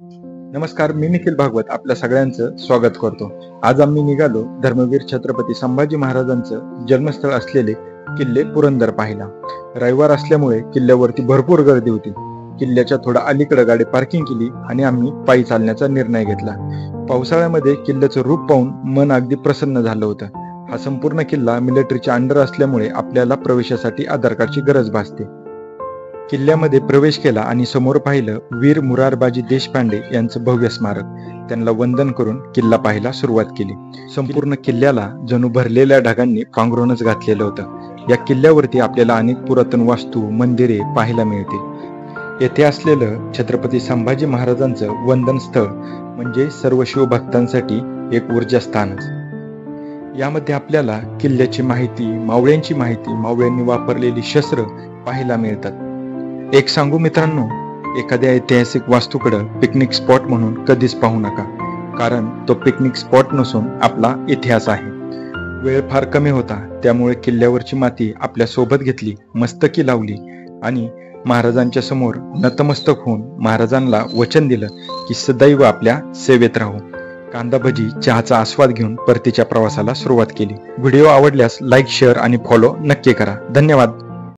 नमस्कार, मी निखिल भागवत आपल्या सगळ्यांचं स्वागत करतो। आज आम्ही निघालो धर्मवीर छत्रपती संभाजी महाराजांचं जन्मस्थळ असलेले किल्ले पुरंदर पाहिला। रविवार असल्यामुळे किल्ल्यावरती भरपूर गर्दी होती। किल्ल्याच्या थोडा अलीकडे गाडी पार्किंग केली आणि आम्ही पायी चालण्याचा निर्णय घेतला। पावसाळ्यामध्ये किल्ल्याचं रूप पाहून मन अगदी प्रसन्न झालं होतं। हा संपूर्ण किल्ला मिलिटरीच्या अंडर असल्यामुळे आपल्याला प्रवेशासाठी आधार कार्डची गरज भासते। किल्ल्यामध्ये प्रवेश केला आणि समोर पाहिलं वीर मुरारबाजी देशपांडे यांचं भव्य स्मारक। त्यांना वंदन करून किल्ला पाहायला सुरुवात केली। संपूर्ण किल्ल्याला जणू भरलेल्या ढगांनी पांघरूनच घातलेलं होतं। या किल्ल्यावरती आपल्याला अनेक पुरातन वास्तू, मंदिरे पाहायला मिळतील। येथे असलेलं छत्रपती संभाजी महाराजांचं वंदन स्थळ म्हणजे सर्व शिवभक्तांसाठी एक ऊर्जास्थानच। यामध्ये आपल्याला किल्ल्याची माहिती, मावळ्यांची माहिती, मावळ्यांनी वापरलेली शस्त्र पाहायला मिळतात। एक सांगू मित्रांनो, एखाद्या ऐतिहासिक वास्तूकडे पिकनिक स्पॉट म्हणून कधीच पाहू नका, कारण तो पिकनिक स्पॉट नसून आपला इतिहास आहे। वेळ फार कमी होता, त्यामुळे किल्ल्यावरची माती आपल्या सोबत घेतली, मस्तकी लावली आणि महाराजांच्या समोर नतमस्तक होऊन महाराजांना वचन दिलं की सदैव आपल्या सेवेत राहू। कांदा भजी, चहाचा आस्वाद घेऊन परतीच्या प्रवासाला सुरुवात केली। व्हिडिओ आवडल्यास लाईक, शेअर आणि फॉलो नक्की करा। धन्यवाद।